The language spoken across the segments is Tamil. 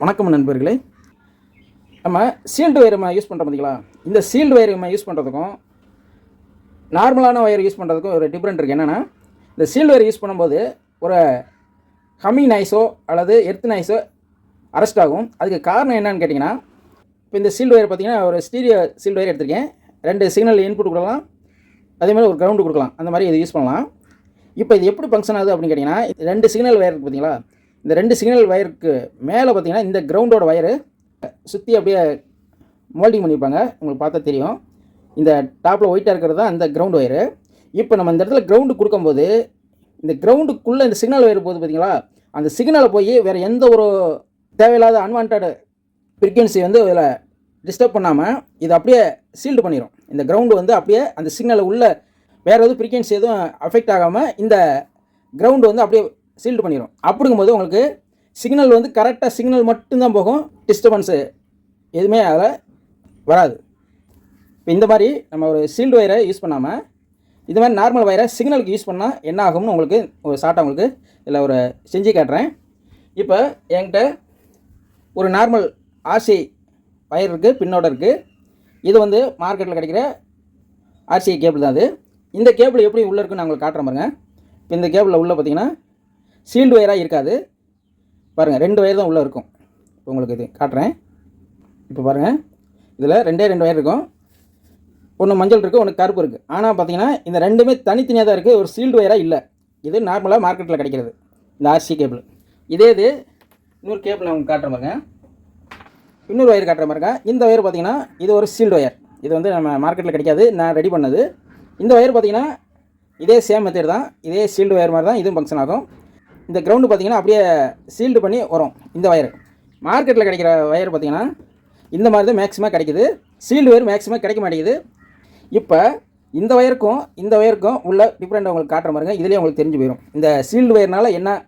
வணக்கம் நண்பர்களே. நம்ம சீல்டு ஒயர் யூஸ் பண்ணுறோம் பார்த்தீங்களா? இந்த சீல்டு ஒயர் யூஸ் பண்ணுறதுக்கும் நார்மலான ஒயர் யூஸ் பண்ணுறதுக்கும் ஒரு டிஃப்ரெண்ட் இருக்குது. என்னென்னா, இந்த சீல்டு ஒயர் யூஸ் பண்ணும்போது ஒரு ஹம்மிங் நாய்ஸோ அல்லது எர்த் நாய்ஸோ அரெஸ்ட் ஆகும். அதுக்கு காரணம் என்னன்னு கேட்டிங்கன்னா, இப்போ இந்த சீல்டு ஒயர் பார்த்திங்கன்னா ஒரு ஸ்டீரியோ சீல்டு ஒயர் எடுத்திருக்கேன். 2 சிக்னல் இன்புட் கொடுக்கலாம், அதேமாதிரி ஒரு கிரவுண்டு கொடுக்கலாம். அந்த மாதிரி இது யூஸ் பண்ணலாம். இப்போ இது எப்படி ஃபங்க்ஷன் ஆகுது அப்படின்னு கேட்டிங்கன்னா, 2 சிக்னல் ஒயர் இருக்குது பார்த்தீங்களா? இந்த 2 சிக்னல் வயருக்கு மேலே பார்த்தீங்கன்னா இந்த கிரவுண்டோட வயரு சுற்றி அப்படியே மோல்டிங் பண்ணியிருப்பாங்க. உங்களுக்கு பார்த்தா தெரியும். இந்த டாப்பில் ஒயிட்டாக இருக்கிறது தான் அந்த கிரவுண்ட் ஒயரு. இப்போ நம்ம இந்த இடத்துல கிரவுண்டு கொடுக்கும்போது இந்த கிரவுண்டுக்குள்ளே இந்த சிக்னல் ஒயர் போகுது பார்த்தீங்களா? அந்த சிக்னலை போய் வேறு எந்த ஒரு தேவையில்லாத அன்வான்ட் ஃப்ரீக்வன்சி இதில் டிஸ்டர்ப் பண்ணாமல் இது அப்படியே சீல்டு பண்ணிடும். இந்த கிரவுண்டு அப்படியே அந்த சிக்னலை உள்ள வேறு எதுவும் ஃப்ரீக்வன்சி எதுவும் அஃபெக்ட் ஆகாமல் இந்த கிரவுண்டு அப்படியே சீல்டு பண்ணிடும். அப்படிங்கும்போது உங்களுக்கு சிக்னல் கரெக்டாக சிக்னல் மட்டும்தான் போகும், டிஸ்டர்பன்ஸு எதுவுமே அதில் வராது. இப்போ இந்த மாதிரி நம்ம ஒரு சீல்டு ஒயரை யூஸ் பண்ணாமல் இது மாதிரி நார்மல் ஒயரை சிக்னலுக்கு யூஸ் பண்ணால் என்ன ஆகும்னு உங்களுக்கு ஒரு ஷார்ட்டாக உங்களுக்கு இதில் ஒரு செஞ்சு காட்டுறேன். இப்போ என்கிட்ட ஒரு நார்மல் ஆர்சி ஒயர் இருக்குது, பின்னோட இருக்குது. இது மார்க்கெட்டில் கிடைக்கிற ஆர்சிஐ கேபிள் தான் அது. இந்த கேபிள் எப்படி உள்ளே இருக்குன்னு நான் உங்களுக்கு காட்டுறேன் பாருங்கள். இப்போ இந்த கேபிளில் உள்ளே பார்த்தீங்கன்னா சீல்டு ஒயராக இருக்காது பாருங்கள், 2 ஒயர் தான் உள்ளே இருக்கும். இப்போ உங்களுக்கு இது காட்டுறேன். இப்போ பாருங்கள், இதில் 2 ஒயர் இருக்கும். ஒன்று மஞ்சள் இருக்குது, ஒன்று கருப்பு இருக்குது. ஆனால் பார்த்தீங்கன்னா இந்த 2மே தனித்தனியாக தான் இருக்குது, ஒரு சீல்டு ஒயராக இல்லை. இது நார்மலாக மார்க்கெட்டில் கிடைக்கிறது இந்த ஆர்சி கேபிள். இதே இது இன்னொரு கேபிள் நான் உங்களுக்கு காட்டுறேன் பாருங்கள். இன்னொரு ஒயர் காட்டுற பாருங்க. இந்த ஒயர் பார்த்தீங்கன்னா இது ஒரு சீல்டு ஒயர். இது நம்ம மார்க்கெட்டில் கிடைக்காது, நான் ரெடி பண்ணது. இந்த ஒயர் பார்த்தீங்கன்னா இதே சேம் மெத்தட் தான், இதே சீல்டு ஒயர் மாதிரி தான் இதுவும் ஃபங்க்ஷன் ஆகும். இந்த கிரவுண்டு பார்த்தீங்கன்னா அப்படியே சீல்டு பண்ணி வரும். இந்த ஒயர் மார்க்கெட்டில் கிடைக்கிற ஒயர் பார்த்தீங்கன்னா இந்த மாதிரி தான் மேக்ஸிமம் கிடைக்குது. சீல்டு ஒயர் மேக்ஸிமம் கிடைக்க மாட்டேங்குது. இப்போ இந்த ஒயருக்கும் உள்ள டிஃப்ரெண்ட் உங்களுக்கு காட்டுற பாருங்க. இதுலேயே உங்களுக்கு தெரிஞ்சு போயிடும் இந்த சீல்டு ஒயர்னால என்ன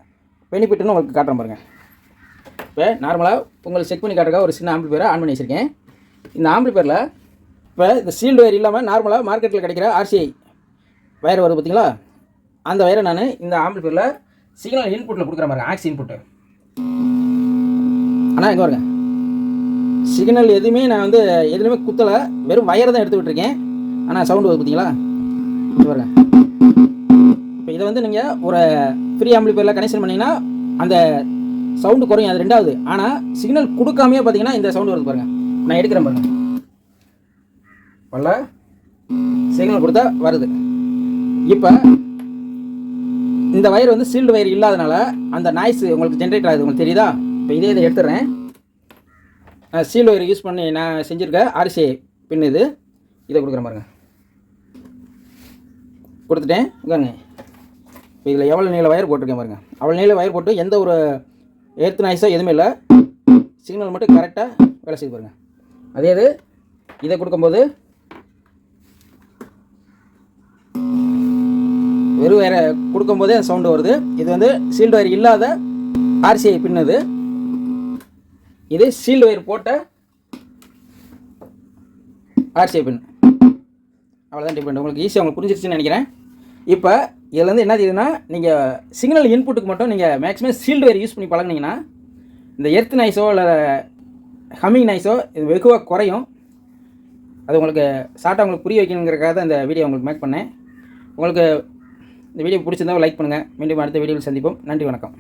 பெனிஃபிட்னு உங்களுக்கு காட்டுற பாருங்க. இப்போ நார்மலாக உங்களுக்கு செக் பண்ணி காட்டுறதுக்காக ஒரு சின்ன ஆம்பிளிஃபையரை ஆன் பண்ணி வச்சுருக்கேன். இந்த ஆம்பிளிஃபையரில் இப்போ இந்த சீல்டு ஒயர் இல்லாமல் நார்மலாக மார்க்கெட்டில் கிடைக்கிற ஆர்சிஐ ஒயர் வருது பார்த்தீங்களா? அந்த ஒயரை நான் இந்த ஆம்பிளிஃபையரில் சிக்னல் இன்புட்டில் கொடுக்குற மாதிரி ஆக்ஸ் இன்புட்டு. ஆனால் இங்கே பாருங்க, சிக்னல் எதுவுமே நான் எதுவுமே குத்தலை, வெறும் வயரை தான் எடுத்து விட்டுருக்கேன். ஆனால் சவுண்டு வருது பார்த்தீங்களா? இது பாருங்க. இப்போ இதை நீங்கள் ஒரு ஃப்ரீ ஆம்பிளிஃபையரில் கனெக்ஷன் பண்ணிங்கன்னா அந்த சவுண்டு குறையும், அது 2வது. ஆனால் சிக்னல் கொடுக்காமையே பார்த்தீங்கன்னா இந்த சவுண்டு வருது பாருங்கள். நான் எடுக்கிறேன் பாருங்கள், பல சிக்னல் கொடுத்தா வருது. இப்போ இந்த வயர் சீல்டு வயர் இல்லாதனால அந்த நாய்ஸ் உங்களுக்கு ஜென்ரேட் ஆகுது, உங்களுக்கு தெரியுதா? இப்போ இதை எடுத்துடுறேன். சீல்டு வயர் யூஸ் பண்ணி நான் செஞ்சுருக்கேன் ஆர்சிஐ பின் இது. இதை கொடுக்குறேன் பாருங்கள். கொடுத்துட்டேன் பாருங்க. இப்போ இதில் எவ்வளோ நீள வயர் போட்டிருக்கேன் பாருங்கள். அவ்வளோ நீள வயர் போட்டு எந்த ஒரு எர்த் நாய்ஸோ எதுவுமே இல்லை, சிக்னல் மட்டும் கரெக்டாக வேலை செய்து பாருங்கள். அதே இது இதை கொடுக்கும்போது வெறும் வேறு கொடுக்கும்போதே அந்த சவுண்டு வருது. இது சீல்டு ஒயர் இல்லாத ஆர்சிஐ பின்னது. இது சீல்டு ஒயர் போட்ட ஆர்சிஐ பின். அவ்வளோதான் டிஃப்ரெண்ட். உங்களுக்கு ஈஸியாக உங்களுக்கு புரிஞ்சிருச்சுன்னு நினைக்கிறேன். இப்போ இதில் என்ன தெரியுதுன்னா, நீங்கள் சிக்னல் இன்புட்டுக்கு மட்டும் நீங்கள் மேக்ஸிமம் சீல்டு ஒயர் யூஸ் பண்ணி பழகினீங்கன்னா இந்த எர்த் நாய்ஸோ இல்லை ஹம்மிங் நாய்ஸோ இது வெகுவாக குறையும். அது உங்களுக்கு ஷார்ட்டாக உங்களுக்கு புரிய வைக்கணுங்கிறக்காக தான் இந்த வீடியோ உங்களுக்கு மேக் பண்ணேன். உங்களுக்கு இந்த வீடியோ பிடிச்சிருந்தா லைக் பண்ணுங்கள். மீண்டும் அடுத்த வீடியோவில் சந்திப்போம். நன்றி, வணக்கம்.